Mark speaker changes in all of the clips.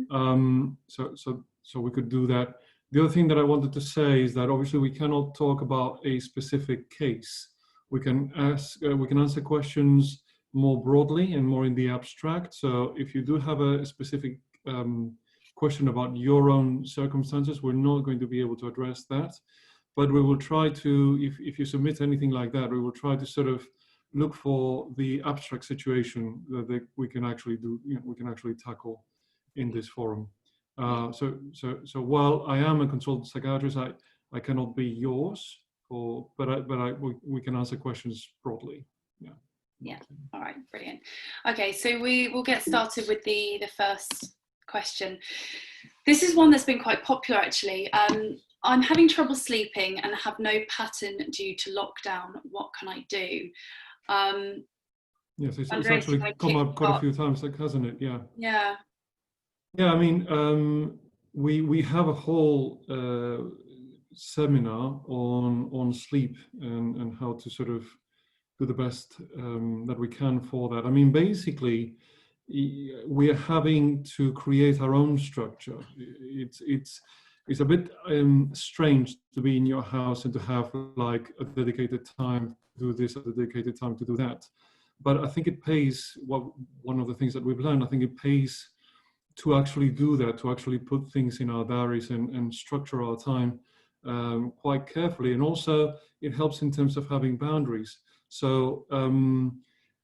Speaker 1: So we could do that. The other thing that I wanted to say is that obviously we cannot talk about a specific case. We can answer questions more broadly and more in the abstract. So if you do have a specific question about your own circumstances, we're not going to be able to address that. But we will try to, if you submit anything like that, we will try to sort of look for the abstract situation that we can actually do, we can actually tackle in this forum. So while I am a consultant psychiatrist, I cannot be yours, but we can answer questions broadly. Yeah.
Speaker 2: Yeah. All right. Brilliant. Okay, so we will get started with the first question. This is one that's been quite popular actually. I'm having trouble sleeping and have no pattern due to lockdown. What can I do?
Speaker 1: Yes, it's actually come up quite a few times, hasn't it? Yeah.
Speaker 2: Yeah.
Speaker 1: Yeah, I mean, we have a whole seminar on sleep and how to sort of do the best that we can for that. I mean, basically, we are having to create our own structure. It's a bit strange to be in your house and to have like a dedicated time to do this, a dedicated time to do that. But I think it pays, one of the things that we've learned, I think it pays to actually do that, to actually put things in our diaries and structure our time quite carefully. And also it helps in terms of having boundaries. So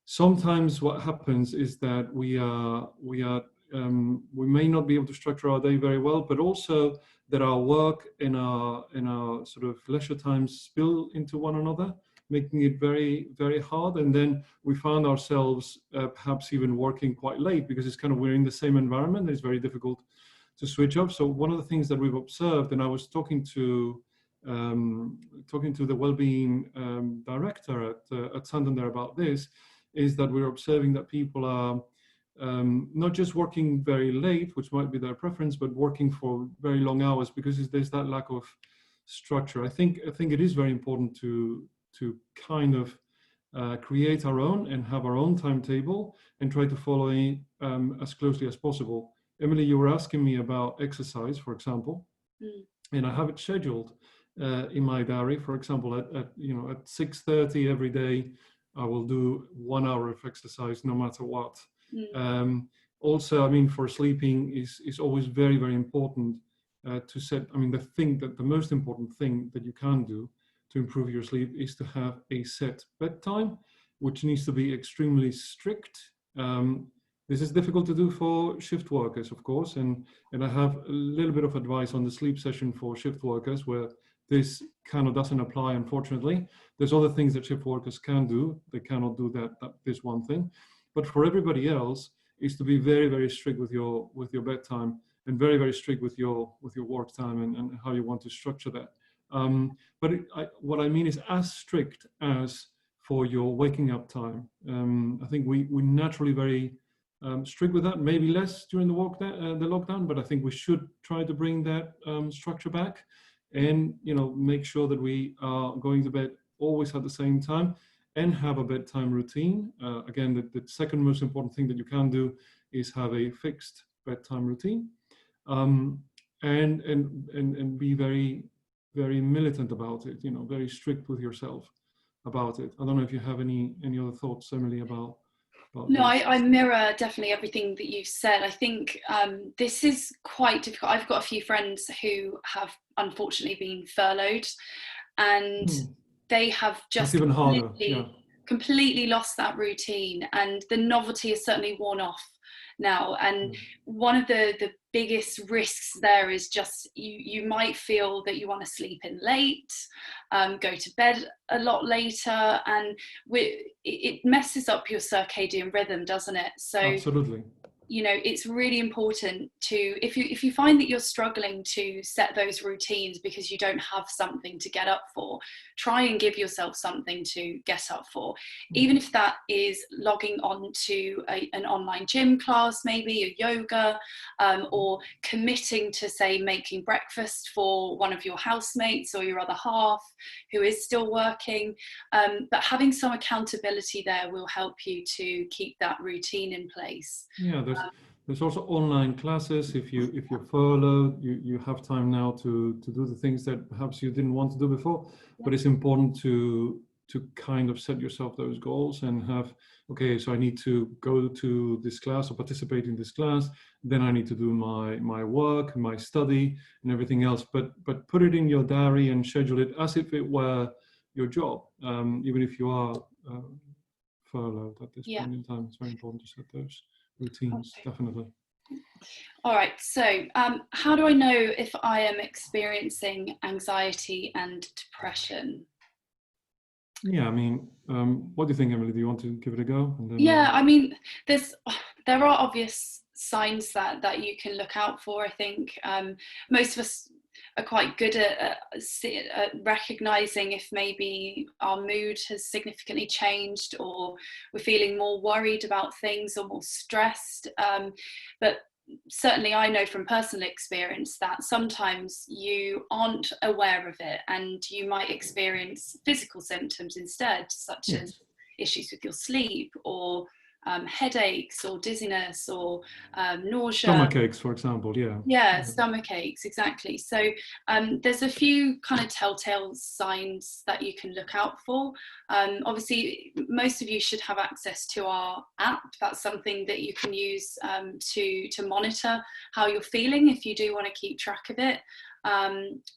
Speaker 1: sometimes what happens is that we may not be able to structure our day very well, but also that our work and our sort of leisure times spill into one another, making it very, very hard. And then we found ourselves perhaps even working quite late because it's kind of, we're in the same environment. It's very difficult to switch up. So one of the things that we've observed, and I was talking to the Wellbeing director at Santander about this, is that we're observing that people are not just working very late, which might be their preference, but working for very long hours because there's that lack of structure. I think it is very important to kind of create our own and have our own timetable and try to follow it as closely as possible. Emily, you were asking me about exercise, for example, and I have it scheduled in my diary. For example, at 6:30 every day, I will do 1 hour of exercise no matter what. Also, I mean, for sleeping is always very, very important to set. I mean, the most important thing that you can do to improve your sleep is to have a set bedtime, which needs to be extremely strict. This is difficult to do for shift workers, of course, and I have a little bit of advice on the sleep session for shift workers where this kind of doesn't apply, unfortunately. There's other things that shift workers can do. They cannot do this one thing. But for everybody else, is to be very, very strict with your bedtime and very, very strict with your work time and how you want to structure that. But what I mean is as strict as for your waking up time. I think we're naturally very strict with that, maybe less during the lockdown, but I think we should try to bring that structure back and make sure that we are going to bed always at the same time and have a bedtime routine. Again, the second most important thing that you can do is have a fixed bedtime routine, and be very, very militant about it, very strict with yourself about it. I don't know if you have any other thoughts, Emily, about
Speaker 2: no, I mirror definitely everything that you've said. I think this is quite difficult. I've got a few friends who have unfortunately been furloughed, and they have just
Speaker 1: even harder.
Speaker 2: completely lost that routine, and the novelty is certainly worn off now. And one of the biggest risks there is just you might feel that you want to sleep in late, go to bed a lot later, and it messes up your circadian rhythm, doesn't it? So
Speaker 1: absolutely,
Speaker 2: it's really important to, if you find that you're struggling to set those routines because you don't have something to get up for, try and give yourself something to get up for, even if that is logging on to an online gym class, maybe a yoga, or committing to, say, making breakfast for one of your housemates or your other half who is still working. But having some accountability there will help you to keep that routine in place.
Speaker 1: Yeah, There's also online classes. If you're furloughed, you have time now to do the things that perhaps you didn't want to do before.
Speaker 2: Yeah.
Speaker 1: But it's important to kind of set yourself those goals and have, okay, so I need to go to this class or participate in this class. Then I need to do my work, my study, and everything else. But put it in your diary and schedule it as if it were your job, even if you are furloughed at this
Speaker 2: Yeah.
Speaker 1: point in time. It's very important to set those routines,
Speaker 2: Okay.
Speaker 1: definitely.
Speaker 2: All right, so how do I know if I am experiencing anxiety and depression?
Speaker 1: Yeah, I mean, what do you think, Emily? Do you want to give it a go? And then
Speaker 2: Yeah, I mean, there are obvious signs that you can look out for. I think most of us are quite good at recognizing if maybe our mood has significantly changed, or we're feeling more worried about things or more stressed. But certainly I know from personal experience that sometimes you aren't aware of it and you might experience physical symptoms instead, such as
Speaker 1: yes,
Speaker 2: issues with your sleep, or headaches, or dizziness, or nausea.
Speaker 1: stomach aches, for example. Yeah,
Speaker 2: Yeah, stomach aches, exactly. So there's a few kind of telltale signs that you can look out for. Obviously, most of you should have access to our app. That's something that you can use to monitor how you're feeling if you do want to keep track of it.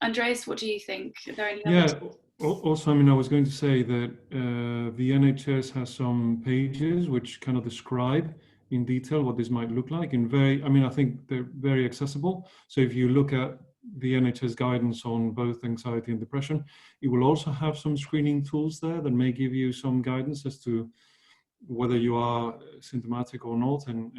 Speaker 2: Andreas, what do you think? Are there any other?
Speaker 1: yeah. Also, I mean, I was going to say that the NHS has some pages which kind of describe in detail what this might look like. I mean, I think they're very accessible. So if you look at the NHS guidance on both anxiety and depression, it will also have some screening tools there that may give you some guidance as to whether you are symptomatic or not, and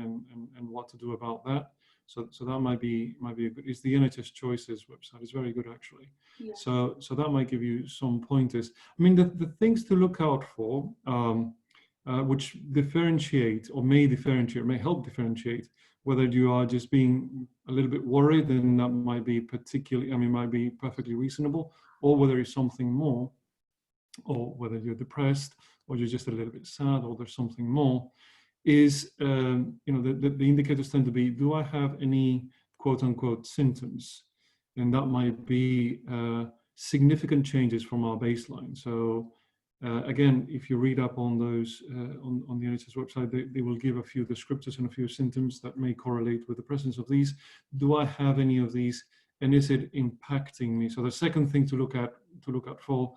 Speaker 1: what to do about that. So that might be a good. It's the NHS Choices website. It's very good actually.
Speaker 2: Yeah.
Speaker 1: So that might give you some pointers. I mean, the things to look out for, which differentiate or may help differentiate whether you are just being a little bit worried, and that might be might be perfectly reasonable, or whether it's something more, or whether you're depressed, or you're just a little bit sad, or there's something more, is the indicators tend to be, do I have any quote unquote symptoms? And that might be significant changes from our baseline. So again, if you read up on those on the NHS website, they will give a few descriptors and a few symptoms that may correlate with the presence of these. Do I have any of these, and is it impacting me? So the second thing to look at for,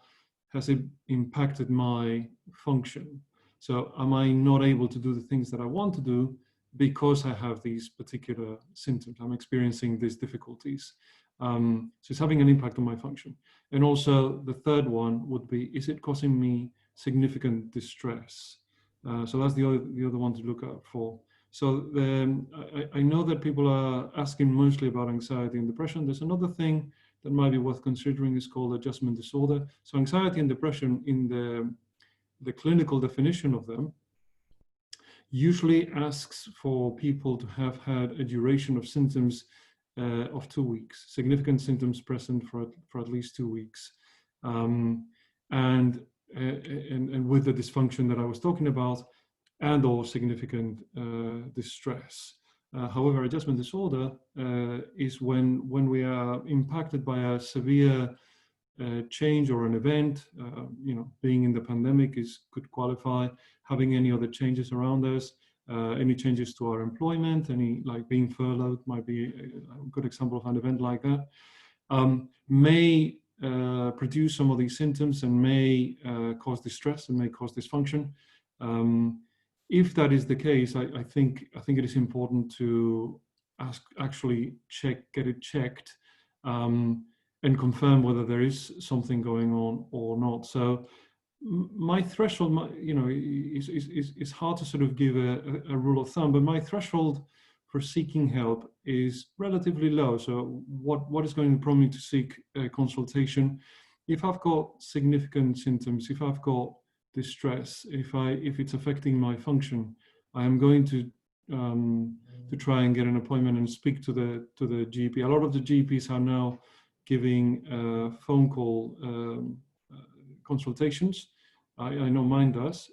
Speaker 1: has it impacted my function? So am I not able to do the things that I want to do because I have these particular symptoms? I'm experiencing these difficulties. So it's having an impact on my function. And also the third one would be, is it causing me significant distress? So that's the other one to look out for. So I know that people are asking mostly about anxiety and depression. There's another thing that might be worth considering, is called adjustment disorder. So anxiety and depression, in the clinical definition of them, usually asks for people to have had a duration of symptoms of 2 weeks, significant symptoms present for at least 2 weeks, and with the dysfunction that I was talking about, and or significant distress. However, adjustment disorder is when we are impacted by a severe change or an event. Being in the pandemic could qualify. Having any other changes around us, any changes to our employment, any, like being furloughed might be a good example of an event like that, may produce some of these symptoms, and may cause distress, and may cause dysfunction. If that is the case, I think it is important to get it checked, and confirm whether there is something going on or not. So my threshold, is hard to sort of give a rule of thumb, but my threshold for seeking help is relatively low. So what is going to prompt me to seek a consultation? If I've got significant symptoms, if I've got distress, if it's affecting my function, I am going to try and get an appointment and speak to the GP. A lot of the GPs are now giving phone call consultations. I know mine does.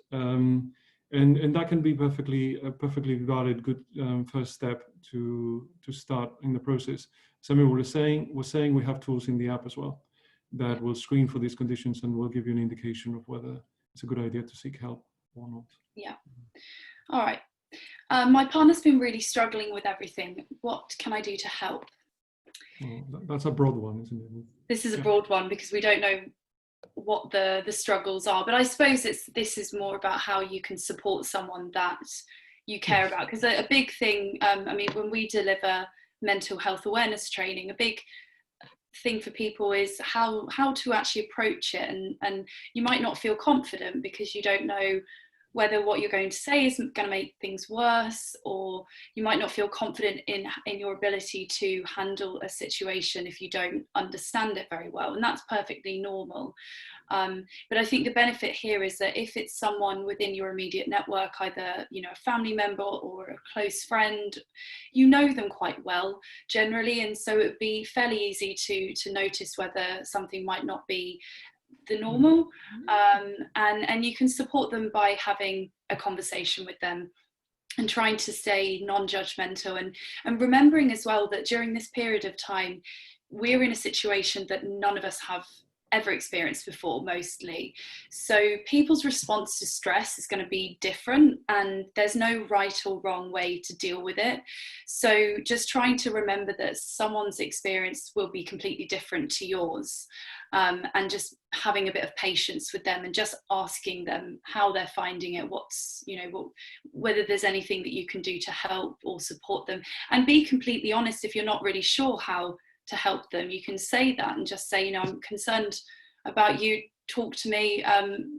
Speaker 1: And that can be a perfectly valid, good first step to start in the process. Samuel was saying we have tools in the app as well that will screen for these conditions and will give you an indication of whether it's a good idea to seek help or not.
Speaker 2: Yeah. All right. My partner's been really struggling with everything. What can I do to help?
Speaker 1: Well, that's a broad one, isn't it?
Speaker 2: This is a broad one because we don't know what the struggles are, but I suppose this is more about how you can support someone that you care about, because a big thing, I mean, when we deliver mental health awareness training, a big thing for people is how to actually approach it, and you might not feel confident because you don't know whether what you're going to say is going to make things worse, or you might not feel confident in your ability to handle a situation if you don't understand it very well, and that's perfectly normal. But I think the benefit here is that if it's someone within your immediate network, either a family member or a close friend, you know them quite well generally, and so it would be fairly easy to notice whether something might not be the normal, and you can support them by having a conversation with them and trying to stay non-judgmental, and remembering as well that during this period of time we're in a situation that none of us have ever experienced before, mostly. So people's response to stress is going to be different, and there's no right or wrong way to deal with it. So just trying to remember that someone's experience will be completely different to yours, and just having a bit of patience with them and just asking them how they're finding it, whether there's anything that you can do to help or support them, and be completely honest. If you're not really sure how to help them, you can say that and just say, I'm concerned about you, talk to me,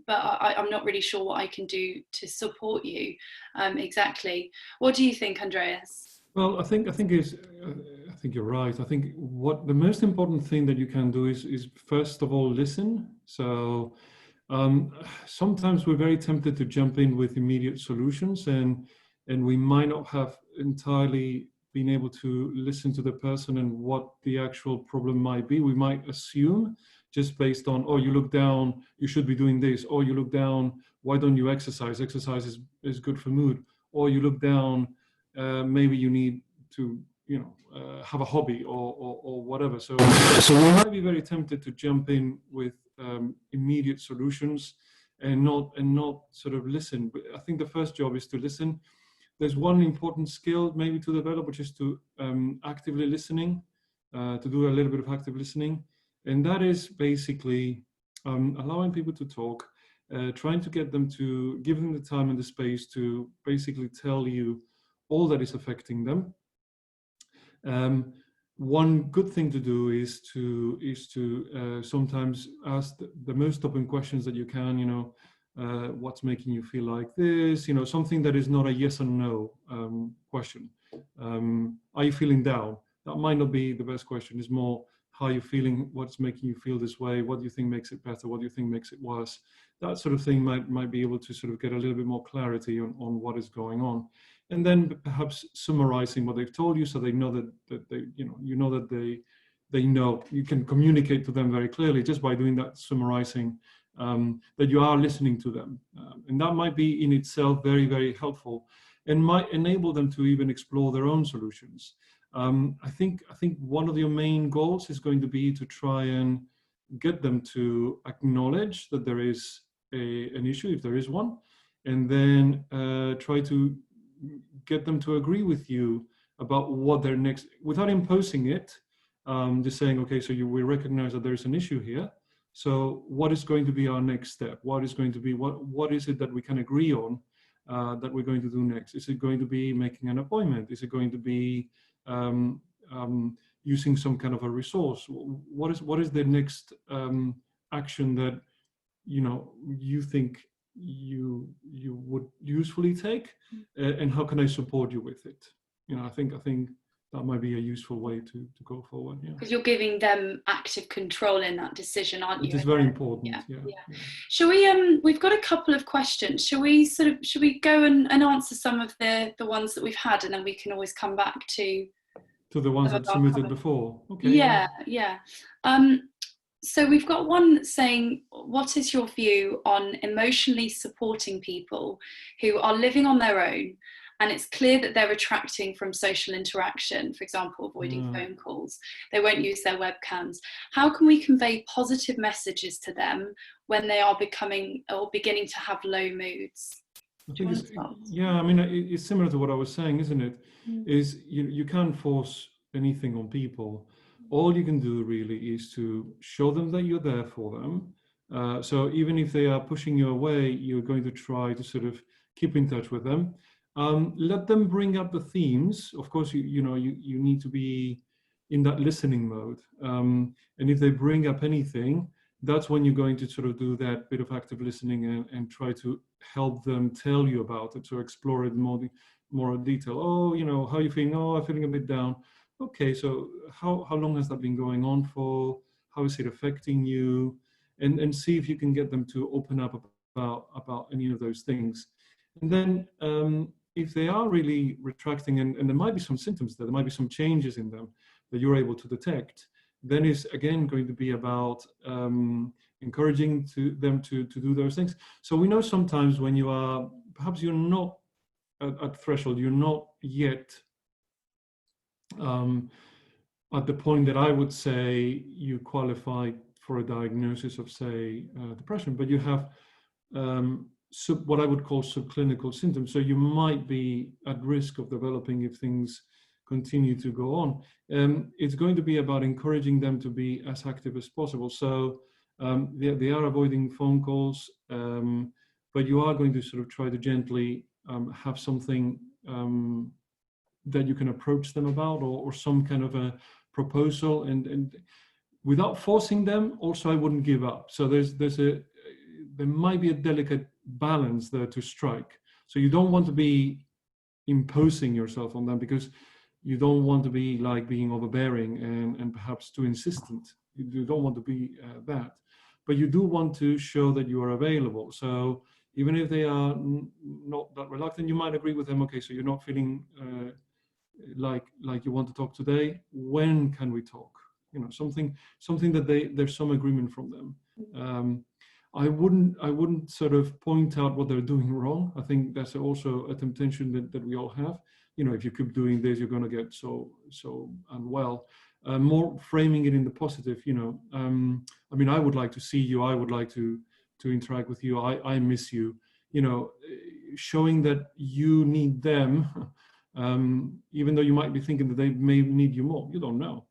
Speaker 2: but I'm not really sure what I can do to support you. Exactly. What do you think, Andreas?
Speaker 1: Well, I think you're right. I think what the most important thing that you can do is first of all listen. So sometimes we're very tempted to jump in with immediate solutions, and we might not have entirely been able to listen to the person and what the actual problem might be. We might assume, just based on, oh, you look down, you should be doing this, or you look down, why don't you exercise? Exercise is good for mood. Or you look down, maybe you need to have a hobby or whatever. So we might be very tempted to jump in with immediate solutions and not sort of listen. But I think the first job is to listen. There's one important skill maybe to develop, which is to actively listening, to do a little bit of active listening. And that is basically allowing people to talk, trying to get them to give them the time and the space to basically tell you all that is affecting them. One good thing to do is to sometimes ask the most open questions that you can, what's making you feel like this, something that is not a yes or no question. Are you feeling down? That might not be the best question. It's more, how are you feeling? What's making you feel this way? What do you think makes it better? What do you think makes it worse? That sort of thing might be able to sort of get a little bit more clarity on what is going on. And then perhaps summarizing what they've told you, so they know that they, that they know. You can communicate to them very clearly just by doing that summarizing, that you are listening to them. And that might be in itself very, very helpful and might enable them to even explore their own solutions. I think one of your main goals is going to be to try and get them to acknowledge that there is an issue, if there is one, and then try to get them to agree with you about what their next, without imposing it, just saying, okay, so we recognize that there's an issue here. So what is going to be our next step? What is going to be, what is it that we can agree on that we're going to do next? Is it going to be making an appointment? Is it going to be using some kind of a resource? What is the next action that you think you would usefully take, and how can I support you with it? I think that might be a useful way to go forward. Yeah,
Speaker 2: because you're giving them active control in that decision, aren't you?
Speaker 1: It is very important. Yeah.
Speaker 2: Shall we we've got a couple of questions. Shall we go and answer some of the ones that we've had, and then we can always come back to
Speaker 1: the ones that submitted before? Okay.
Speaker 2: Yeah. So we've got one saying, what is your view on emotionally supporting people who are living on their own and it's clear that they're retracting from social interaction, for example, avoiding phone calls, they won't use their webcams. How can we convey positive messages to them when they are becoming or beginning to have low moods?
Speaker 1: I think I mean, it's similar to what I was saying, isn't it? Is you can't force anything on people. All you can do really is to show them that you're there for them. So even if they are pushing you away, you're going to try to sort of keep in touch with them. Let them bring up the themes. Of course, you need to be in that listening mode. And if they bring up anything, that's when you're going to sort of do that bit of active listening and try to help them tell you about it, so explore it more in detail. Oh, how are you feeling? Oh, I'm feeling a bit down. Okay, so how long has that been going on for? How is it affecting you? And see if you can get them to open up about any of those things. And then if they are really retracting, and there might be some symptoms there might be some changes in them that you're able to detect, then it's again going to be about encouraging them to do those things. So we know sometimes when you are, perhaps you're not at threshold, you're not yet at the point that I would say you qualify for a diagnosis of, say, depression, but you have what I would call subclinical symptoms. So you might be at risk of developing if things continue to go on. It's going to be about encouraging them to be as active as possible. So they are avoiding phone calls, but you are going to sort of try to gently have something that you can approach them about, or some kind of a proposal, and without forcing them. Also, I wouldn't give up. So there might be a delicate balance there to strike. So you don't want to be imposing yourself on them, because you don't want to be like being overbearing and perhaps too insistent. You don't want to be that, but you do want to show that you are available. So even if they are not that reluctant, you might agree with them. Okay, so you're not feeling like you want to talk today. When can we talk? Something that there's some agreement from them. I wouldn't sort of point out what they're doing wrong. I think that's also a temptation that we all have. If you keep doing this, you're going to get so unwell. More framing it in the positive. I mean, I would like to see you. I would like to interact with you. I miss you. Showing that you need them, even though you might be thinking that they may need you more. You don't know.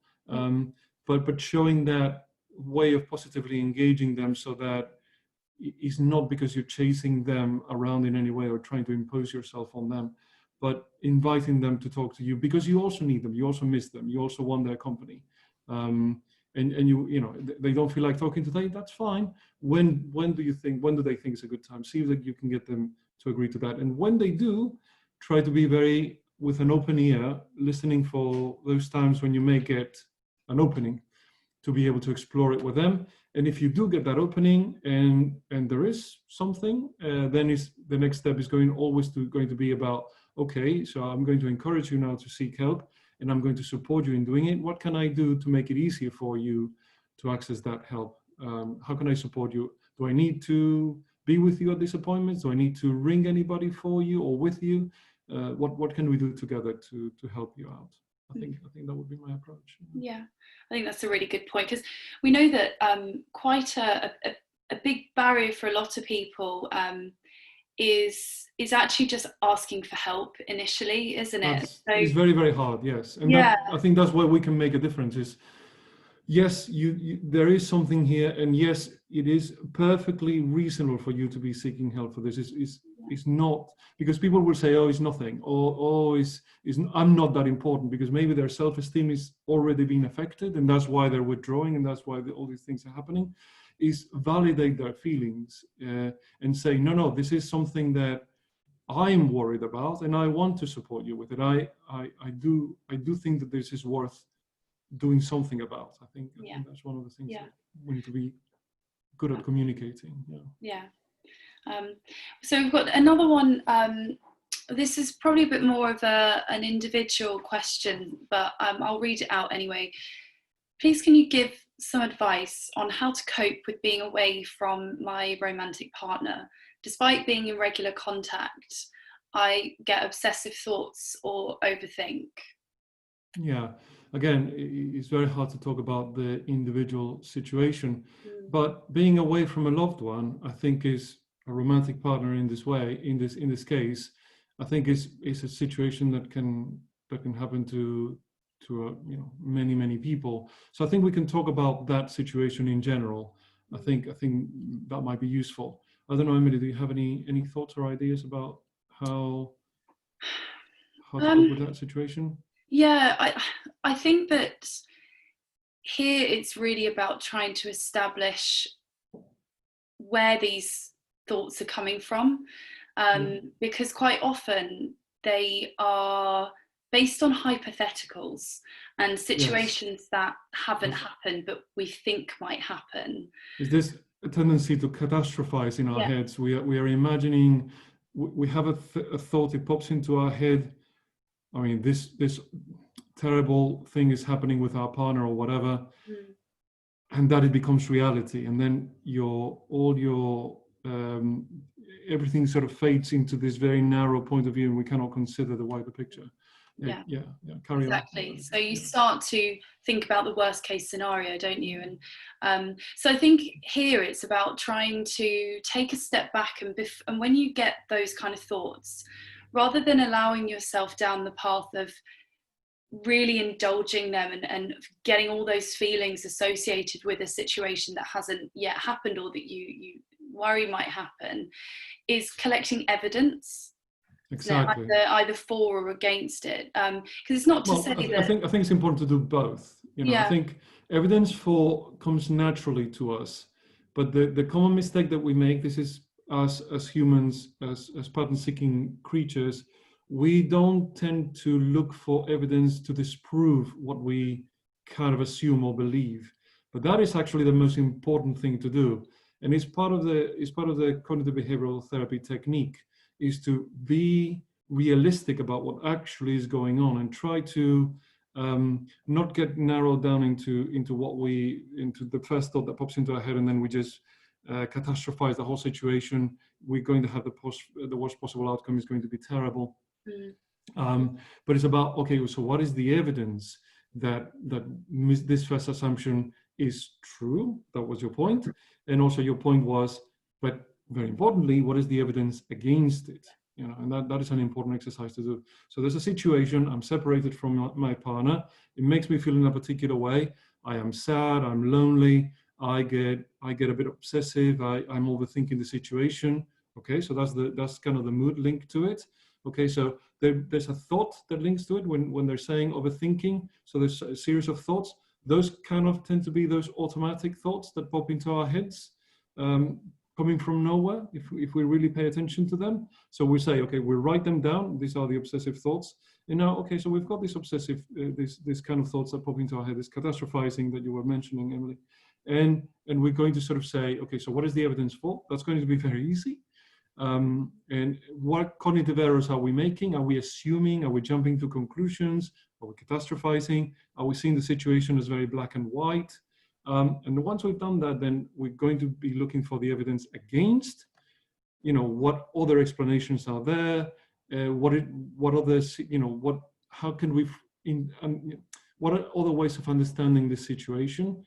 Speaker 1: But showing that way of positively engaging them, so that it's not because you're chasing them around in any way or trying to impose yourself on them, but inviting them to talk to you because you also need them, you also miss them, you also want their company. And they don't feel like talking today, that's fine. When do they think is a good time? See if you can get them to agree to that. And when they do, try to be with an open ear, listening for those times when you may get an opening to be able to explore it with them. And if you do get that opening and there is something, then the next step is going to be about, okay, so I'm going to encourage you now to seek help, and I'm going to support you in doing it. What can I do to make it easier for you to access that help? How can I support you? Do I need to be with you at these appointments? Do I need to ring anybody for you or with you? What can we do together to help you out? I think that would be my approach.
Speaker 2: Yeah, I think that's a really good point, because we know that quite a big barrier for a lot of people is actually just asking for help initially, isn't it?
Speaker 1: It's very, very hard, yes. And I think that's where we can make a difference is, yes, there is something here, and yes, it is perfectly reasonable for you to be seeking help for this. It's not, because people will say, oh, it's nothing, or I'm not that important, because maybe their self-esteem is already being affected, and that's why they're withdrawing, and that's why all these things are happening. Is validate their feelings and say, no, this is something that I'm worried about, and I want to support you with it. I do think that this is worth doing something about. I think that's one of the things that we need to be good at communicating.
Speaker 2: So we've got another one. This is probably a bit more of an individual question, but I'll read it out anyway. Please, can you give some advice on how to cope with being away from my romantic partner? Despite being in regular contact, I get obsessive thoughts or overthink.
Speaker 1: Yeah, again, it's very hard to talk about the individual situation,
Speaker 2: Mm,
Speaker 1: but being away from a loved one, I think, is a romantic partner in this way. In this case, I think is a situation that can happen to many people. So I think we can talk about that situation in general. I
Speaker 2: mm.
Speaker 1: think I think that might be useful. I don't know, Emily, do you have any thoughts or ideas about how to cope with
Speaker 2: Um,
Speaker 1: that situation?
Speaker 2: yeah, I think that here it's really about trying to establish where these thoughts are coming from,
Speaker 1: Yeah.
Speaker 2: because quite often they are based on hypotheticals and
Speaker 1: Yes.
Speaker 2: situations that haven't
Speaker 1: Is
Speaker 2: happened but we think might happen.
Speaker 1: is this a tendency to catastrophize in our
Speaker 2: Yeah,
Speaker 1: heads? We are imagining, we have a thought, it pops into our head. I mean, this terrible thing is happening with our partner or whatever,
Speaker 2: mm,
Speaker 1: and that it becomes reality, and then your everything sort of fades into this very narrow point of view, and we cannot consider the wider picture.
Speaker 2: yeah.
Speaker 1: Yeah, yeah. Carry on.
Speaker 2: Exactly. So you
Speaker 1: Yeah.
Speaker 2: start to think about the worst case scenario, don't you? And so I think here it's about trying to take a step back and when you get those kind of thoughts, rather than allowing yourself down the path of really indulging them and getting all those feelings associated with a situation that hasn't yet happened or that you worry might happen, is collecting evidence, isn't it?
Speaker 1: Exactly.
Speaker 2: Either for or against it. Because it's not to
Speaker 1: Well,
Speaker 2: say
Speaker 1: I
Speaker 2: that,
Speaker 1: think it's important to do both. I
Speaker 2: yeah,
Speaker 1: think evidence for comes naturally to us, but the common mistake that we make, this is us as humans, as pattern-seeking creatures, we don't tend to look for evidence to disprove what we kind of assume or believe. But that is actually the most important thing to do, and it's part of the cognitive behavioral therapy technique, is to be realistic about what actually is going on and try to not get narrowed down into the first thought that pops into our head, and then we just catastrophize the whole situation. We're going to have the worst possible outcome is going to be terrible.
Speaker 2: mm,
Speaker 1: um, but it's about, okay, so what is the evidence that this first assumption is true? That was your point, and also your point was, but very importantly, what is the evidence against it? And that is an important exercise to do. So there's a situation, I'm separated from my partner, it makes me feel in a particular way. I am sad, I'm lonely, I get a bit obsessive, I'm overthinking the situation. Okay, so that's kind of the mood linked to it. Okay, so there's a thought that links to it when they're saying overthinking. So there's a series of thoughts. Those kind of tend to be those automatic thoughts that pop into our heads, um, coming from nowhere, if we really pay attention to them. So we say, okay, we write them down. These are the obsessive thoughts. And now, okay, so we've got this obsessive, this kind of thoughts that pop into our head, this catastrophizing that you were mentioning, Emily. And we're going to sort of say, okay, so what is the evidence for? That's going to be very easy. And what cognitive errors are we making? Are we assuming? Are we jumping to conclusions? Are we catastrophizing? Are we seeing the situation as very black and white? And once we've done that, then we're going to be looking for the evidence against. What other explanations are there? What others? How can we? What are other ways of understanding this situation?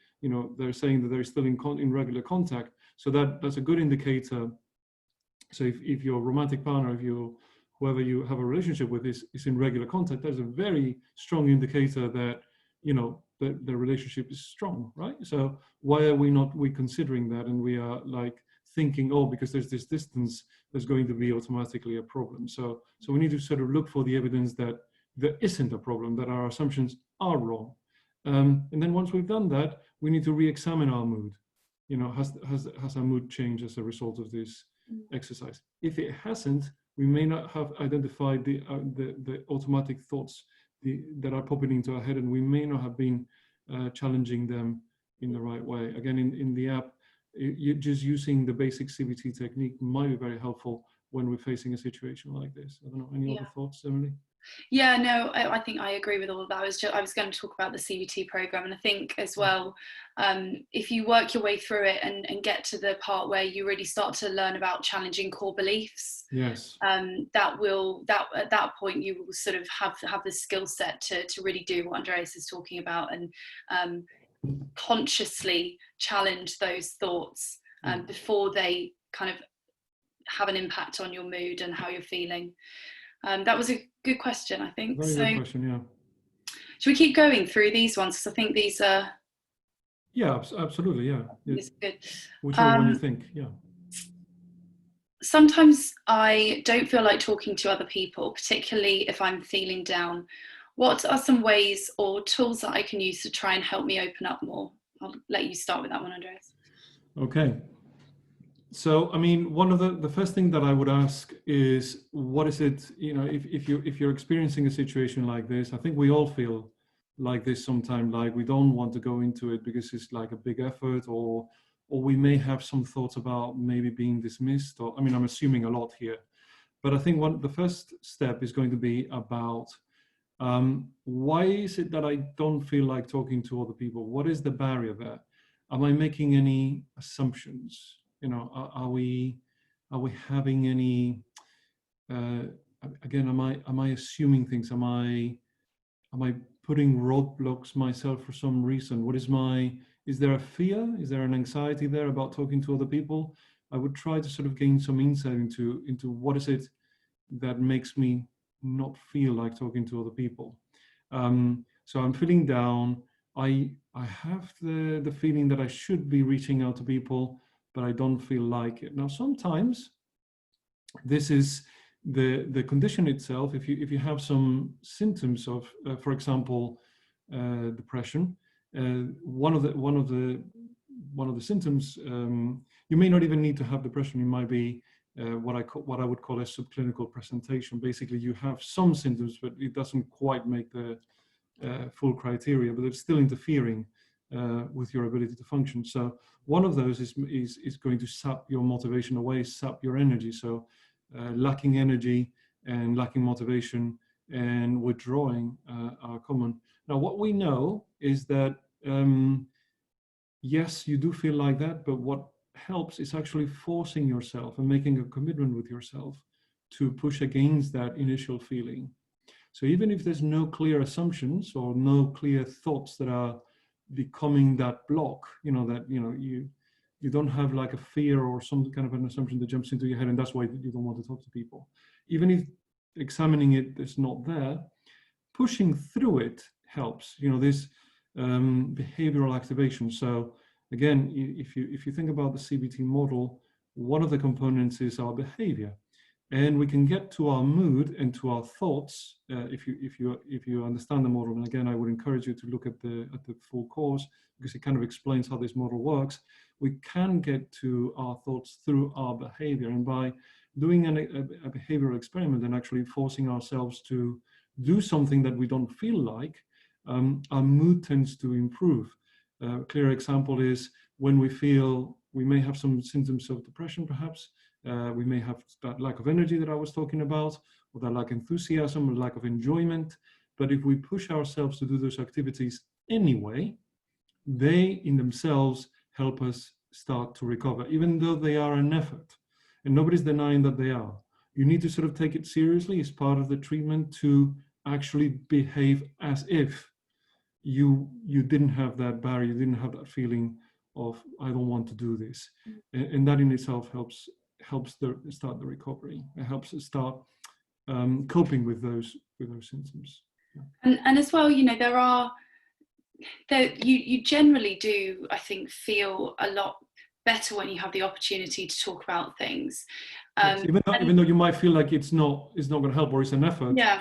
Speaker 1: They're saying that they're still in regular contact, so that's a good indicator. So if your romantic partner, whoever you have a relationship with is in regular contact, that's a very strong indicator that the relationship is strong, right? So why are we considering that, and we are like thinking, oh, because there's this distance, there's going to be automatically a problem. So we need to sort of look for the evidence that there isn't a problem, that our assumptions are wrong. And then once we've done that, we need to re-examine our mood. Has our mood changed as a result of this
Speaker 2: mm,
Speaker 1: exercise? If it hasn't, we may not have identified the automatic thoughts that are popping into our head, and we may not have been challenging them in the right way. Again, in the app, you just using the basic CBT technique might be very helpful when we're facing a situation like this. I don't know, any
Speaker 2: yeah.
Speaker 1: other thoughts, Emily?
Speaker 2: Yeah, no, I think I agree with all of that. I was going to talk about the CBT program, and I think as well, if you work your way through it and get to the part where you really start to learn about challenging core beliefs,
Speaker 1: Yes.
Speaker 2: that at that point you will sort of have the skill set to really do what Andreas is talking about, and consciously challenge those thoughts before they kind of have an impact on your mood and how you're feeling. That was a good question, I think.
Speaker 1: Very good question, yeah.
Speaker 2: Should we keep going through these ones? Because I think these are...
Speaker 1: Yeah, absolutely, yeah.
Speaker 2: It's good.
Speaker 1: Whichever one you think, yeah.
Speaker 2: Sometimes I don't feel like talking to other people, particularly if I'm feeling down. What are some ways or tools that I can use to try and help me open up more? I'll let you start with that one, Andreas.
Speaker 1: Okay. So, I mean, one of the first thing that I would ask is, what is it, you know, if you're experiencing a situation like this, I think we all feel like this sometimes, like we don't want to go into it because it's like a big effort, or we may have some thoughts about maybe being dismissed, or, I mean, I'm assuming a lot here, but I think the first step is going to be about why is it that I don't feel like talking to other people? What is the barrier there? Am I making any assumptions? You know, are we having any? Again, am I assuming things? Am I putting roadblocks myself for some reason? Is there a fear? Is there an anxiety there about talking to other people? I would try to sort of gain some insight into what is it that makes me not feel like talking to other people. So I'm feeling down. I have the feeling that I should be reaching out to people, but I don't feel like it. Now, sometimes this is the condition itself. If you have some symptoms of, for example, depression, one of the symptoms, you may not even need to have depression. It might be what I would call a subclinical presentation. Basically, you have some symptoms, but it doesn't quite make the full criteria, but it's still interfering with your ability to function. So one of those is going to sap your motivation away, sap your energy. So lacking energy and lacking motivation and withdrawing are common. Now, what we know is that yes, you do feel like that, but what helps is actually forcing yourself and making a commitment with yourself to push against that initial feeling. So even if there's no clear assumptions or no clear thoughts that are becoming that block, you don't have like a fear or some kind of an assumption that jumps into your head, and that's why you don't want to talk to people. Even if examining it is not there, pushing through it helps. This behavioral activation. So again, if you think about the CBT model, one of the components is our behavior. And we can get to our mood and to our thoughts if you understand the model. And again, I would encourage you to look at the full course, because it kind of explains how this model works. We can get to our thoughts through our behavior, and by doing a behavioral experiment and actually forcing ourselves to do something that we don't feel like, our mood tends to improve. A clear example is when we may have some symptoms of depression, perhaps. We may have that lack of energy that I was talking about, or that lack of enthusiasm, or lack of enjoyment. But if we push ourselves to do those activities anyway, they in themselves help us start to recover, even though they are an effort. And nobody's denying that they are. You need to sort of take it seriously as part of the treatment to actually behave as if you didn't have that barrier, you didn't have that feeling of, I don't want to do this. And that in itself helps start the recovery. It helps us start coping with those symptoms.
Speaker 2: Yeah. And as well, you generally do, I think, feel a lot better when you have the opportunity to talk about things.
Speaker 1: Yes, even though you might feel like it's not going to help, or it's an effort.
Speaker 2: Yeah.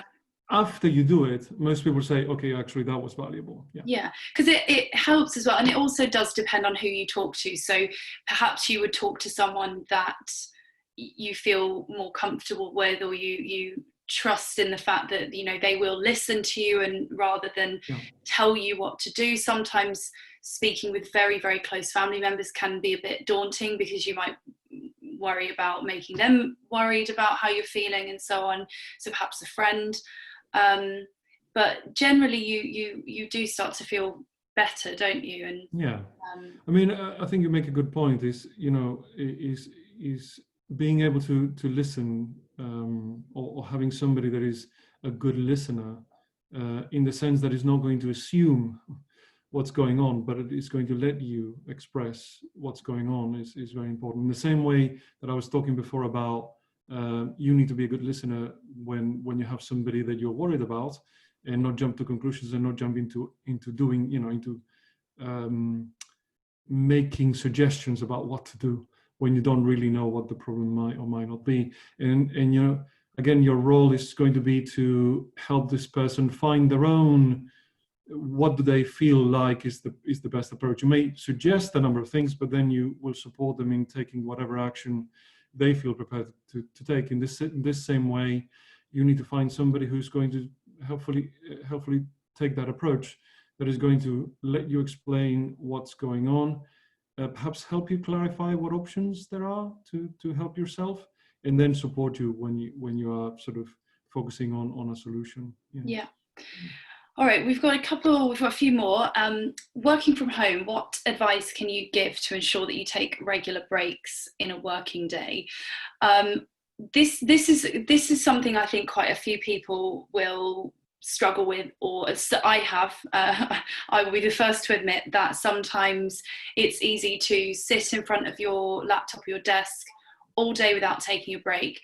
Speaker 1: After you do it, most people say, okay, actually that was valuable.
Speaker 2: Yeah, because it helps as well. And it also does depend on who you talk to. So perhaps you would talk to someone that you feel more comfortable with, or you trust in the fact that, they will listen to you, and rather than tell you what to do. Sometimes speaking with very, very close family members can be a bit daunting, because you might worry about making them worried about how you're feeling and so on. So perhaps a friend. But generally you do start to feel better, don't you? And
Speaker 1: Yeah, I mean, I think you make a good point. Is being able to listen, or having somebody that is a good listener, in the sense that is not going to assume what's going on, but it is going to let you express what's going on is very important. In the same way that I was talking before about, you need to be a good listener when you have somebody that you're worried about, and not jump to conclusions and not jump into doing, into making suggestions about what to do when you don't really know what the problem might or might not be. And again, your role is going to be to help this person find their own, what do they feel like is the best approach. You may suggest a number of things, but then you will support them in taking whatever action they feel prepared to take. In this same way, you need to find somebody who's going to helpfully take that approach, that is going to let you explain what's going on, perhaps help you clarify what options there are to help yourself, and then support you when you are sort of focusing on a solution.
Speaker 2: Yeah. All right, we've got a few more. Working from home, what advice can you give to ensure that you take regular breaks in a working day? This is something I think quite a few people will struggle with, or I have. I will be the first to admit that sometimes it's easy to sit in front of your laptop or your desk all day without taking a break.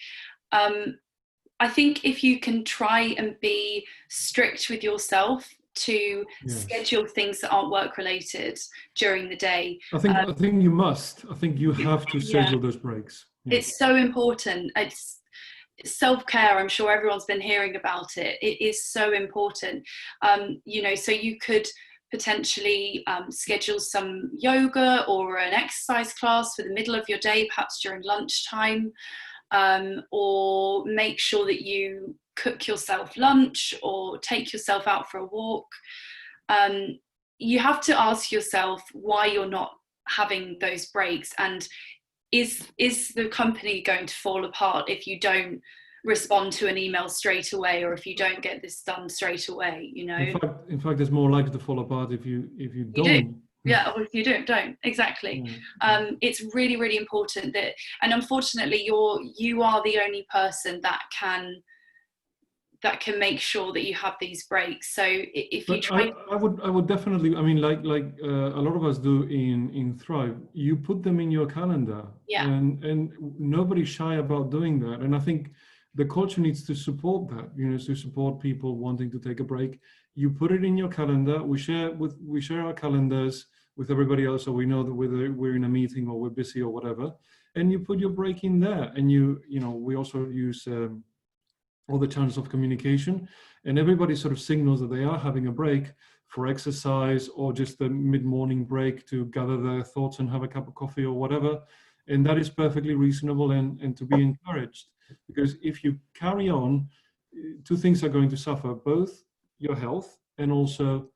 Speaker 2: I think if you can try and be strict with yourself to schedule things that aren't work related during the day.
Speaker 1: I think you must. I think you have to schedule those breaks.
Speaker 2: Yeah. It's so important. It's self-care. I'm sure everyone's been hearing about it. It is so important. So you could potentially schedule some yoga or an exercise class for the middle of your day, perhaps during lunchtime. Or make sure that you cook yourself lunch or take yourself out for a walk. You have to ask yourself why you're not having those breaks, and is the company going to fall apart if you don't respond to an email straight away, or if you don't get this done straight away?
Speaker 1: In fact, it's more likely to fall apart if you don't.
Speaker 2: Yeah, or if you don't, exactly. It's really, really important that, and unfortunately, you are the only person that can make sure that you have these breaks. So if you try,
Speaker 1: I would definitely. I mean, like a lot of us do in Thrive. You put them in your calendar, and nobody's shy about doing that. And I think the culture needs to support that. To support people wanting to take a break. You put it in your calendar. We share our calendars with everybody else, so we know that whether we're in a meeting or we're busy or whatever, and you put your break in there. And we also use all the channels of communication, and everybody sort of signals that they are having a break for exercise or just a mid-morning break to gather their thoughts and have a cup of coffee or whatever. And that is perfectly reasonable and to be encouraged, because if you carry on, two things are going to suffer: both your health and also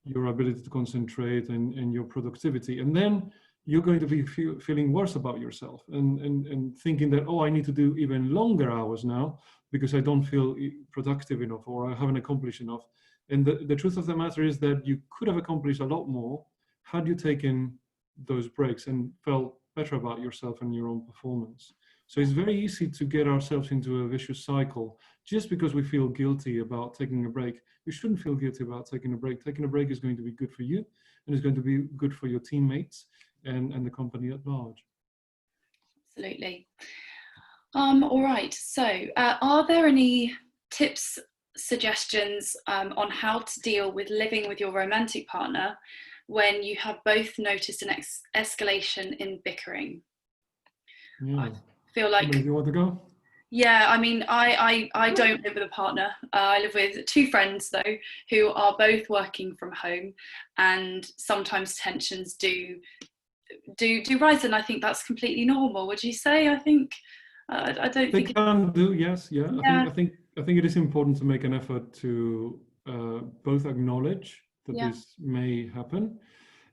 Speaker 1: your ability to concentrate and your productivity. And then you're going to be feeling worse about yourself and thinking that, I need to do even longer hours now because I don't feel productive enough or I haven't accomplished enough. And the truth of the matter is that you could have accomplished a lot more had you taken those breaks and felt better about yourself and your own performance. So it's very easy to get ourselves into a vicious cycle just because we feel guilty about taking a break. You shouldn't feel guilty about taking a break. Taking a break is going to be good for you, and it's going to be good for your teammates and the company at large.
Speaker 2: Absolutely. All right. So are there any tips, suggestions on how to deal with living with your romantic partner when you have both noticed an escalation in bickering?
Speaker 1: Yeah.
Speaker 2: I feel like,
Speaker 1: do you want to go?
Speaker 2: Yeah, I mean, I don't live with a partner. I live with two friends though, who are both working from home, and sometimes tensions do rise, and I think that's completely normal. Would you say? I think I don't
Speaker 1: they
Speaker 2: think
Speaker 1: can do. Yes, yeah.
Speaker 2: Yeah.
Speaker 1: I think it is important to make an effort to both acknowledge that this may happen,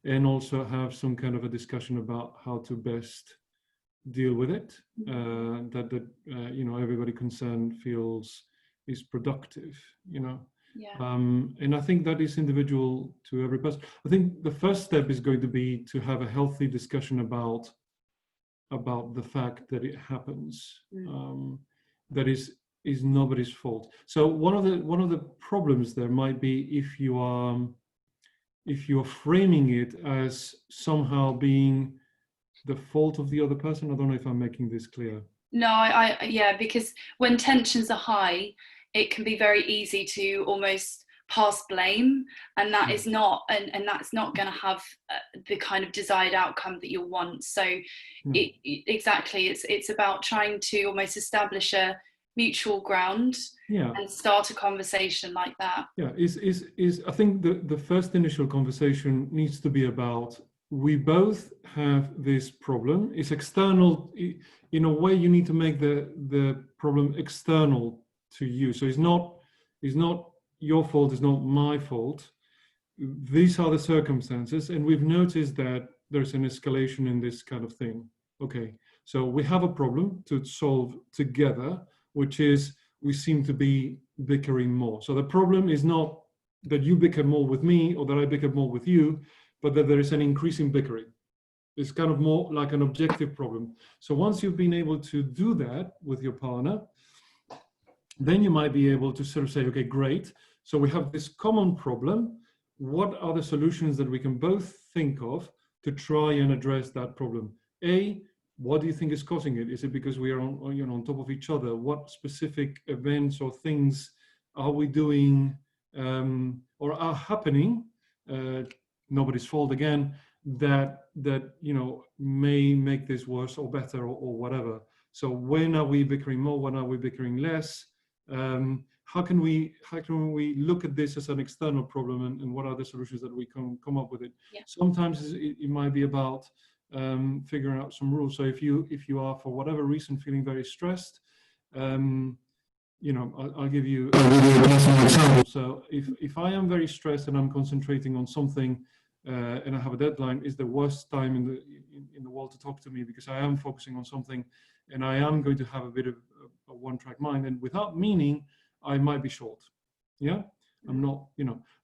Speaker 1: and also have some kind of a discussion about how to best deal with it. That everybody concerned feels is productive, you know.
Speaker 2: Yeah.
Speaker 1: And I think that is individual to every person. I think the first step is going to be to have a healthy discussion about the fact that it happens. That is nobody's fault. So one of the problems there might be if you're framing it as somehow being the fault of the other person. I don't know if I'm making this clear.
Speaker 2: No, yeah, because when tensions are high, it can be very easy to almost pass blame, and that is not, and that's not going to have the kind of desired outcome that you'll want. So exactly, it's about trying to almost establish a mutual ground and start a conversation like that.
Speaker 1: Yeah, is I think the first initial conversation needs to be about, we both have this problem. It's external. In a way, you need to make the problem external to you. So it's not your fault, it's not my fault. These are the circumstances, and we've noticed that there's an escalation in this kind of thing. Okay, so we have a problem to solve together, which is we seem to be bickering more. So the problem is not that you bicker more with me or that I bicker more with you, but that there is an increasing bickering. It's kind of more like an objective problem. So once you've been able to do that with your partner, then you might be able to sort of say, okay, great. So we have this common problem. What are the solutions that we can both think of to try and address that problem? A, what do you think is causing it? Is it because we are on top of each other? What specific events or things are we doing or are happening? Nobody's fault again. That may make this worse or better or whatever. So when are we bickering more? When are we bickering less? How can we look at this as an external problem, and what are the solutions that we can come up with it?
Speaker 2: Yeah.
Speaker 1: Sometimes it might be about figuring out some rules. So if you are for whatever reason feeling very stressed, I'll give you an example. So if I am very stressed and I'm concentrating on something and I have a deadline, is the worst time in the world to talk to me, because I am focusing on something and I am going to have a bit of a one-track mind, and without meaning I might be short. Yeah, I'm not,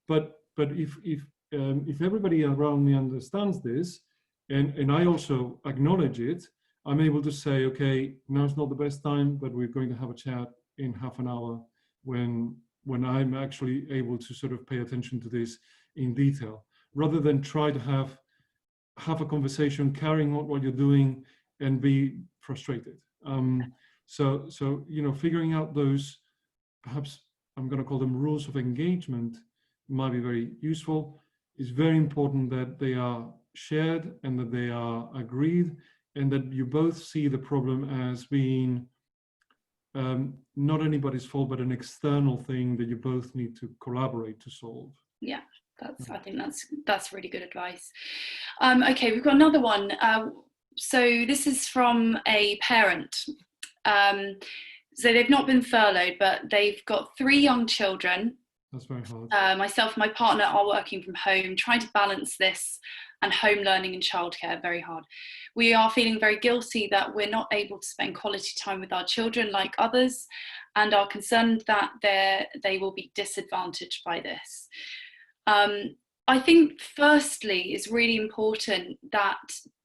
Speaker 1: but if everybody around me understands this, and I also acknowledge it, I'm able to say, okay, now's not the best time, but we're going to have a chat in half an hour when I'm actually able to sort of pay attention to this in detail, rather than try to have a conversation carrying on what you're doing and be frustrated. So figuring out those, perhaps I'm going to call them rules of engagement, might be very useful. It's very important that they are shared and that they are agreed, and that you both see the problem as being not anybody's fault, but an external thing that you both need to collaborate to solve.
Speaker 2: Yeah, I think that's really good advice. Okay, we've got another one. So this is from a parent. So they've not been furloughed, but they've got 3 young children.
Speaker 1: That's very hard.
Speaker 2: Myself and my partner are working from home, trying to balance this and home learning and childcare. Very hard. We are feeling very guilty that we're not able to spend quality time with our children like others, and are concerned that they will be disadvantaged by this. I think firstly, it's really important that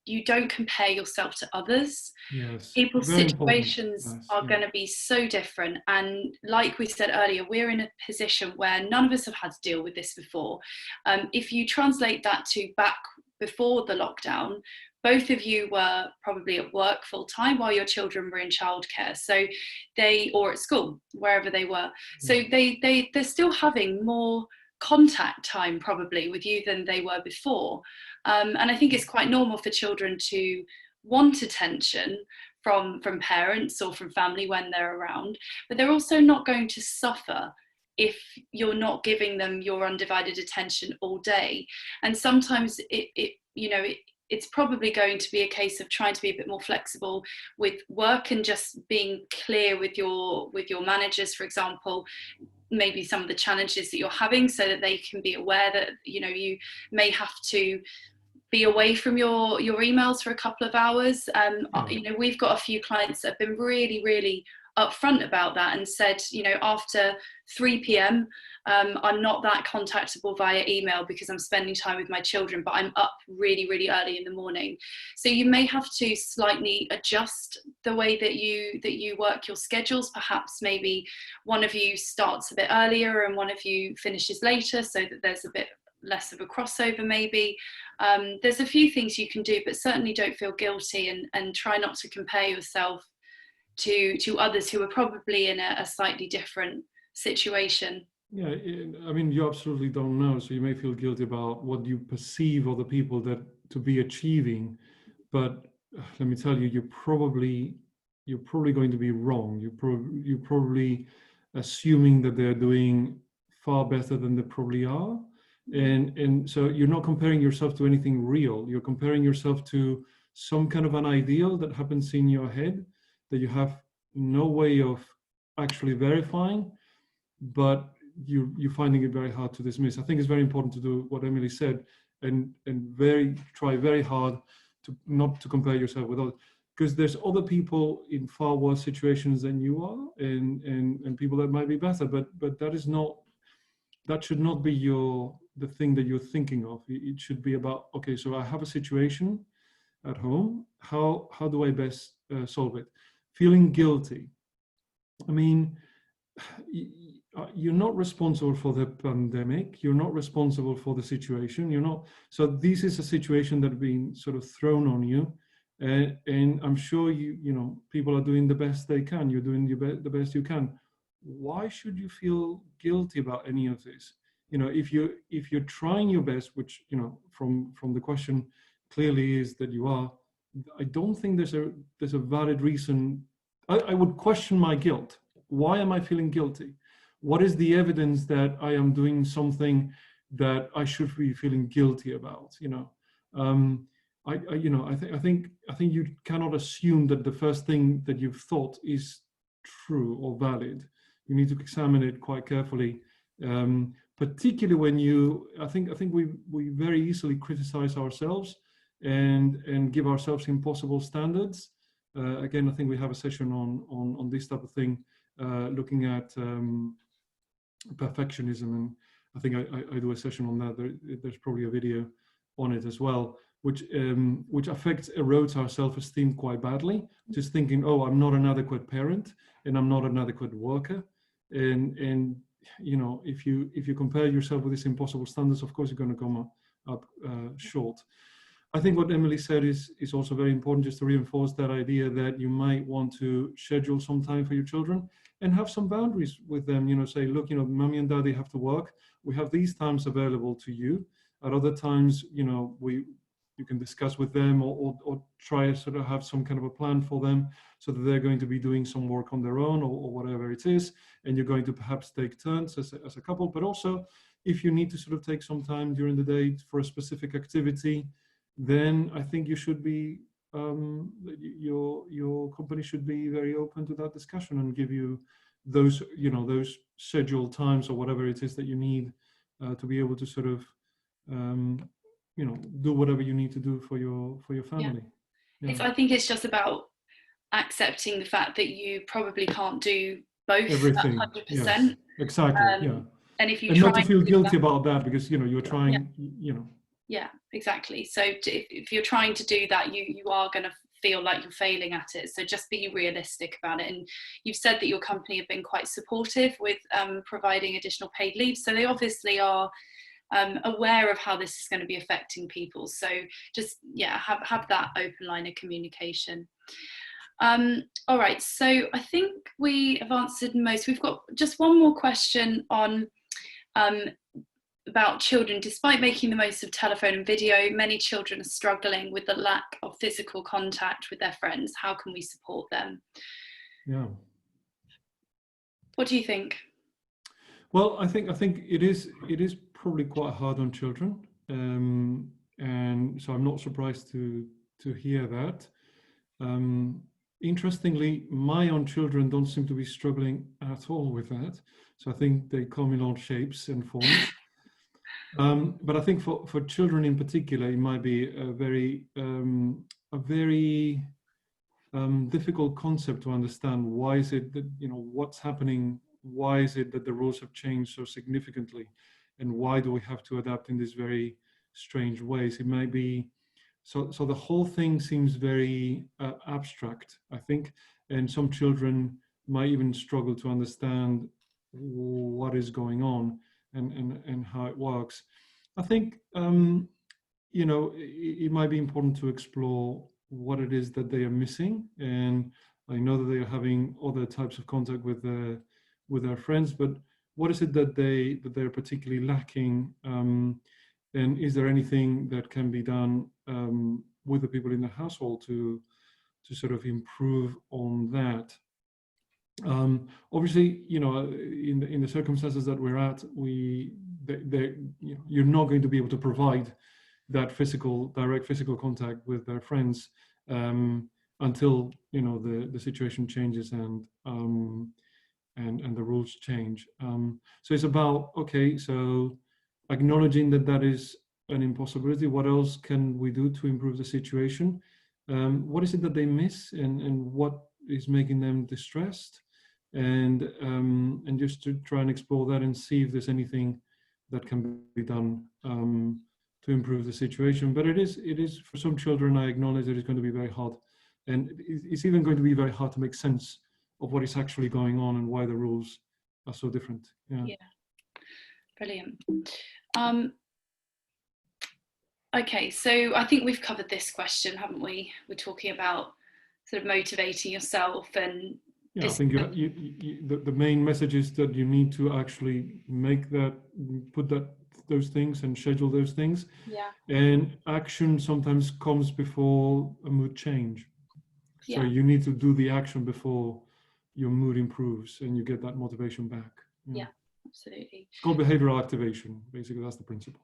Speaker 2: you don't compare yourself to others.
Speaker 1: Yes.
Speaker 2: People's situations are going to be so different. And like we said earlier, we're in a position where none of us have had to deal with this before. If you translate that to back before the lockdown, both of you were probably at work full time while your children were in childcare. So or at school, wherever they were. So they're still having more contact time probably with you than they were before. And I think it's quite normal for children to want attention from parents or from family when they're around, but they're also not going to suffer if you're not giving them your undivided attention all day. And sometimes it's probably going to be a case of trying to be a bit more flexible with work and just being clear with your managers, for example, maybe some of the challenges that you're having, so that they can be aware that you may have to be away from your emails for a couple of hours. We've got a few clients that have been really, really upfront about that and said, you know, after 3 p.m. I'm not that contactable via email because I'm spending time with my children, but I'm up really, really early in the morning. So you may have to slightly adjust the way that you work your schedules. Perhaps maybe one of you starts a bit earlier and one of you finishes later, so that there's a bit less of a crossover maybe. There's a few things you can do, but certainly don't feel guilty, and try not to compare yourself to others who are probably in a slightly different situation.
Speaker 1: Yeah, I mean, you absolutely don't know, so you may feel guilty about what you perceive other people that to be achieving, but let me tell you, you're probably going to be wrong. You're probably assuming that they're doing far better than they probably are, and so you're not comparing yourself to anything real. You're comparing yourself to some kind of an ideal that happens in your head that you have no way of actually verifying, but you're finding it very hard to dismiss. I think it's very important to do what Emily said, and try very hard to not to compare yourself with others, because there's other people in far worse situations than you are, and people that might be better, but that should not be the thing that you're thinking of. It should be about, okay, so I have a situation at home. How do I best solve it? Feeling guilty. I mean, you're not responsible for the pandemic. You're not responsible for the situation. You're not. So this is a situation that's been sort of thrown on you, and I'm sure you know people are doing the best they can. You're doing the best you can. Why should you feel guilty about any of this? You know, if you're trying your best, which you know from the question clearly is that you are. I don't think there's a valid reason. I would question my guilt. Why am I feeling guilty? What is the evidence that I am doing something that I should be feeling guilty about? You know, I think you cannot assume that the first thing that you've thought is true or valid. You need to examine it quite carefully, particularly when I think we very easily criticize ourselves and give ourselves impossible standards. Again, I think we have a session on this type of thing, looking at perfectionism, and I think I do a session on that. There's probably a video on it as well, which erodes our self-esteem quite badly. Just thinking, oh, I'm not an adequate parent and I'm not an adequate worker, and you know, if you compare yourself with these impossible standards, of course you're going to come up short. I think what Emily said is also very important, just to reinforce that idea that you might want to schedule some time for your children and have some boundaries with them. You know, say, look, you know, mommy and daddy have to work. We have these times available to you. At other times, you know, you can discuss with them or try to sort of have some kind of a plan for them so that they're going to be doing some work on their own or whatever it is. And you're going to perhaps take turns as a couple, but also if you need to sort of take some time during the day for a specific activity, then I think you should be, your company should be very open to that discussion and give you those, you know, those scheduled times or whatever it is that you need to be able to sort of, you know, do whatever you need to do for your family.
Speaker 2: Yeah. I think it's just about accepting the fact that you probably can't do both
Speaker 1: everything.
Speaker 2: 100%.
Speaker 1: Yes, exactly. Yeah.
Speaker 2: And if you
Speaker 1: not to feel guilty about that, because you know you're trying, you know.
Speaker 2: Yeah, exactly. So if you're trying to do that, you are going to feel like you're failing at it. So just be realistic about it. And you've said that your company have been quite supportive with providing additional paid leave. So they obviously are aware of how this is going to be affecting people. So just, yeah, have that open line of communication. All right, so I think we have answered most. We've got just one more question on about children. Despite making the most of telephone and video, many children are struggling with the lack of physical contact with their friends. How can we support them?
Speaker 1: Yeah.
Speaker 2: What do you think?
Speaker 1: Well, I think it is probably quite hard on children, and so I'm not surprised to hear that. Interestingly, my own children don't seem to be struggling at all with that. So I think they come in all shapes and forms. But I think for children in particular, it might be a very difficult concept to understand. Why is it that, what's happening? Why is it that the rules have changed so significantly? And why do we have to adapt in these very strange ways? It might be, so the whole thing seems very abstract, I think, and some children might even struggle to understand what is going on and how it works. I think, it might be important to explore what it is that they are missing. And I know that they are having other types of contact with their friends, but what is it that they're particularly lacking? And is there anything that can be done with the people in the household to sort of improve on that? Obviously, in the circumstances that we're at, you're not going to be able to provide that direct physical contact with their friends until the situation changes and the rules change. So it's about, okay, so acknowledging that is an impossibility. What else can we do to improve the situation? What is it that they miss, and what is making them distressed? And just to try and explore that and see if there's anything that can be done to improve the situation. But it is for some children, I acknowledge that it's going to be very hard, and it's even going to be very hard to make sense of what is actually going on and why the rules are so different.
Speaker 2: Yeah, brilliant. Okay, so I think we've covered this question, haven't we? We're talking about sort of motivating yourself and
Speaker 1: I think the main message is that you need to actually put those things and schedule those things.
Speaker 2: Yeah.
Speaker 1: And action sometimes comes before a mood change. So you need to do the action before your mood improves and you get that motivation back.
Speaker 2: Yeah, absolutely.
Speaker 1: It's called behavioral activation. Basically, that's the principle.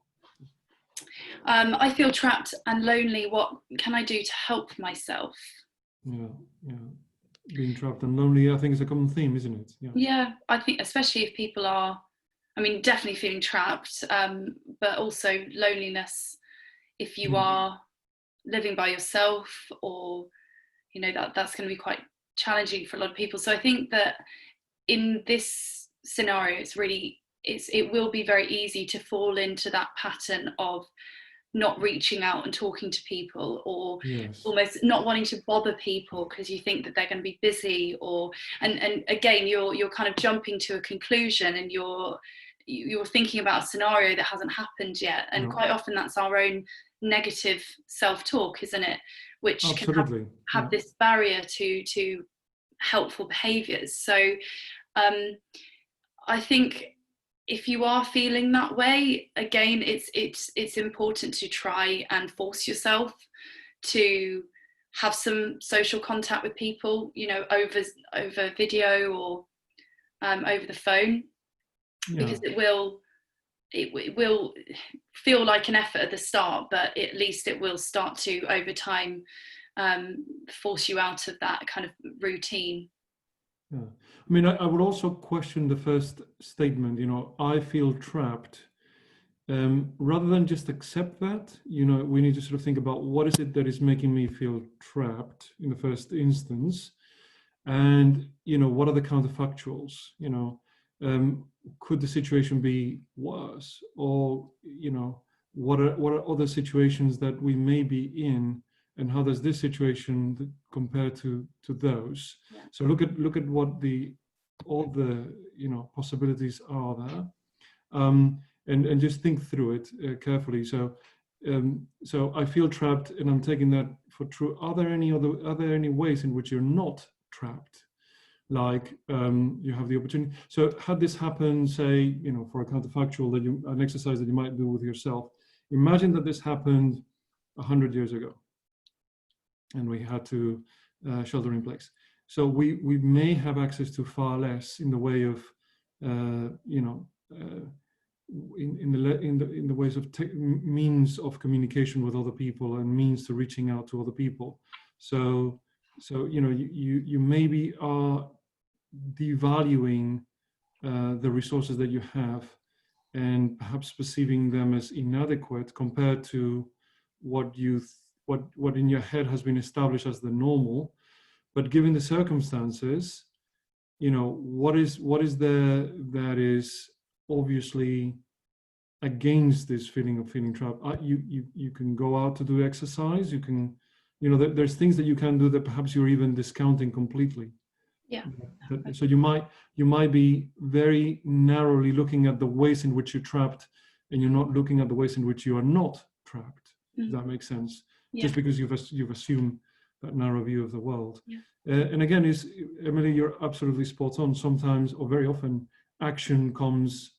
Speaker 2: I feel trapped and lonely. What can I do to help myself?
Speaker 1: Yeah. Being trapped and lonely, I think, is a common theme, isn't it?
Speaker 2: Yeah, I think especially if people are, definitely feeling trapped, but also loneliness. If you are living by yourself, or that's going to be quite challenging for a lot of people. So I think that in this scenario, it will be very easy to fall into that pattern of not reaching out and talking to people, or almost not wanting to bother people because you think that they're going to be busy, and again you're kind of jumping to a conclusion and you're thinking about a scenario that hasn't happened yet, and quite often that's our own negative self-talk, isn't it, which
Speaker 1: Absolutely.
Speaker 2: can have this barrier to helpful behaviors. So I think if you are feeling that way, again, it's important to try and force yourself to have some social contact with people, over video or over the phone, because it will feel like an effort at the start, but at least it will start to, over time, force you out of that kind of routine.
Speaker 1: Yeah. I would also question the first statement, I feel trapped. Rather than just accept that, we need to sort of think about what is it that is making me feel trapped in the first instance. And, what are the counterfactuals? Could the situation be worse? Or, what are other situations that we may be in? And how does this situation compare to those?
Speaker 2: Yeah.
Speaker 1: So look at what all the possibilities are there, and just think through it carefully. So I feel trapped, and I'm taking that for true. Are there any ways in which you're not trapped? Like you have the opportunity. So had this happen, say, for a counterfactual, an exercise that you might do with yourself. Imagine that this happened 100 years ago, and we had to shelter in place. So we may have access to far less in the way of, in the ways of means of communication with other people and means to reaching out to other people. So you maybe are devaluing the resources that you have, and perhaps perceiving them as inadequate compared to what in your head has been established as the normal. but given the circumstances, what is there that is obviously against this feeling of feeling trapped? You can go out to do exercise. You can, there's things that you can do that perhaps you're even discounting completely.
Speaker 2: Yeah.
Speaker 1: So you might be very narrowly looking at the ways in which you're trapped, and you're not looking at the ways in which you are not trapped. Does that make sense?
Speaker 2: Yeah.
Speaker 1: Just because you've assumed that narrow view of the world.
Speaker 2: Yeah.
Speaker 1: And again, Emily, you're absolutely spot on. Sometimes, or very often, action comes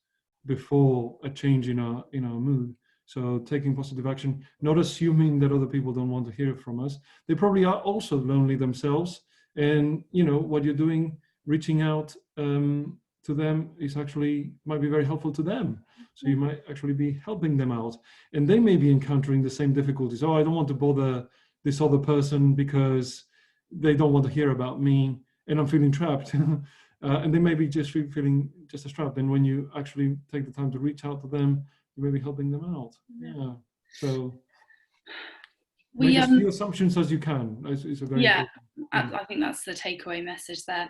Speaker 1: before a change in our mood. So taking positive action, not assuming that other people don't want to hear from us. They probably are also lonely themselves. And what you're doing, reaching out to them, might be very helpful to them. So you might actually be helping them out, and they may be encountering the same difficulties. Oh, I don't want to bother this other person because they don't want to hear about me, and I'm feeling trapped. And they may be just feeling just as trapped. And when you actually take the time to reach out to them, you may be helping them out. Yeah. So make as few assumptions as you can. It's a very important.
Speaker 2: I think that's the takeaway message there.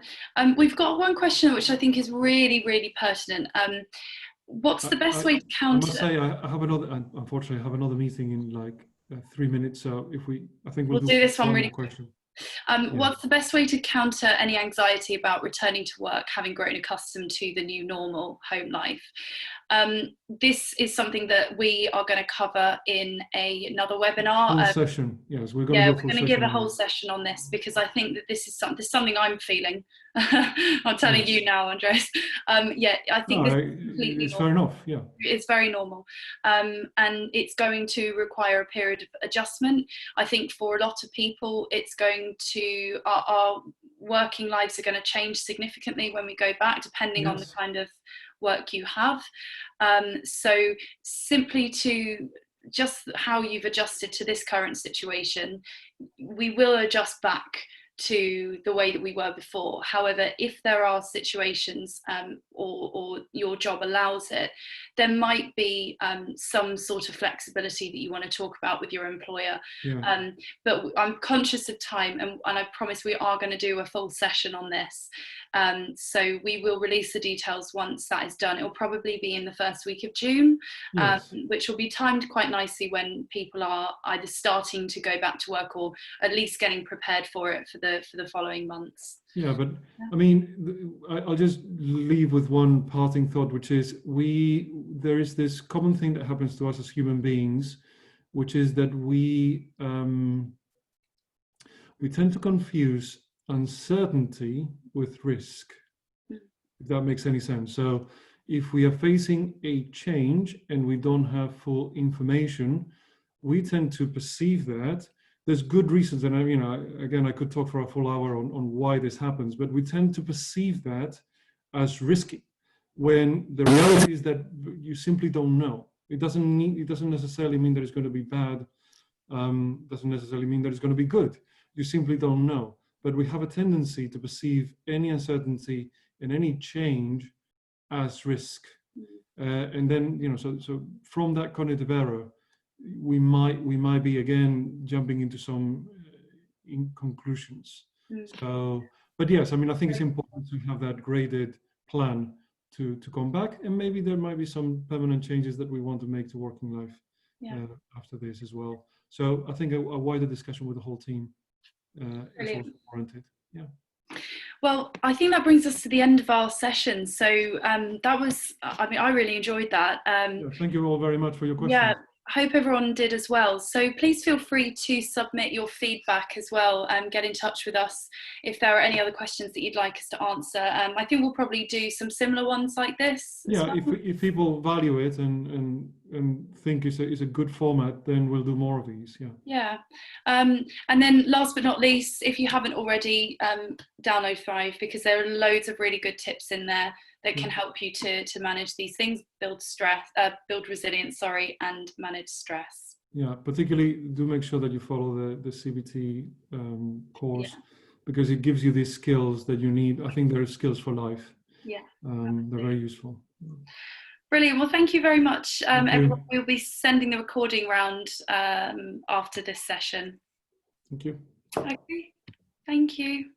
Speaker 2: We've got one question which I think is really, really pertinent. What's the best way to counter?
Speaker 1: I must say, unfortunately, I have another meeting in like 3 minutes. So I think we'll do
Speaker 2: this one
Speaker 1: one
Speaker 2: really
Speaker 1: question.
Speaker 2: quick. What's the best way to counter any anxiety about returning to work, having grown accustomed to the new normal home life? This is something that we are going to cover in another webinar.
Speaker 1: Full session, yes, we're going
Speaker 2: to give a whole session on this, because I think that this is something I'm feeling. I'm telling you now, Andres. I think this is completely
Speaker 1: it's fair enough. Yeah,
Speaker 2: it's very normal, and it's going to require a period of adjustment. I think for a lot of people, it's going to our working lives are going to change significantly when we go back, depending on the kind of work you have. So simply to just how you've adjusted to this current situation, we will adjust back to the way that we were before. However, if there are situations or your job allows it, there might be some sort of flexibility that you want to talk about with your employer. But I'm conscious of time, and I promise we are going to do a full session on this. So we will release the details once that is done. It will probably be in the first week of June, which will be timed quite nicely when people are either starting to go back to work or at least getting prepared for it for the following months.
Speaker 1: But I mean, I'll just leave with one parting thought, which is there is this common thing that happens to us as human beings, which is that we tend to confuse uncertainty with risk, if that makes any sense. So if we are facing a change and we don't have full information, we tend to perceive that. There's good reasons, and again, I could talk for a full hour on why this happens, but we tend to perceive that as risky, when the reality is that you simply don't know. It doesn't necessarily mean that it's going to be bad. Doesn't necessarily mean that it's going to be good. You simply don't know. But we have a tendency to perceive any uncertainty and any change as risk, and then so from that cognitive error, we might be again jumping into some conclusions. So, but yes, I mean, I think it's important to have that graded plan to come back, and maybe there might be some permanent changes that we want to make to working life after this as well. So I think a wider discussion with the whole team is also warranted.
Speaker 2: Well, I think that brings us to the end of our session. So that was, I really enjoyed that.
Speaker 1: Thank you all very much for your questions.
Speaker 2: I hope everyone did as well. So please feel free to submit your feedback as well, and get in touch with us if there are any other questions that you'd like us to answer. I think we'll probably do some similar ones like this.
Speaker 1: If people value it and think it's a good format, then we'll do more of these.
Speaker 2: And then last but not least, if you haven't already, download Thrive, because there are loads of really good tips in there that can help you to manage these things, build resilience, and manage stress.
Speaker 1: Particularly do make sure that you follow the CBT course, because it gives you these skills that you need. I think they're skills for life. They're very useful.
Speaker 2: Brilliant. Well, thank you very much, everyone. We'll be sending the recording round after this session.
Speaker 1: Thank you.
Speaker 2: Okay. Thank you.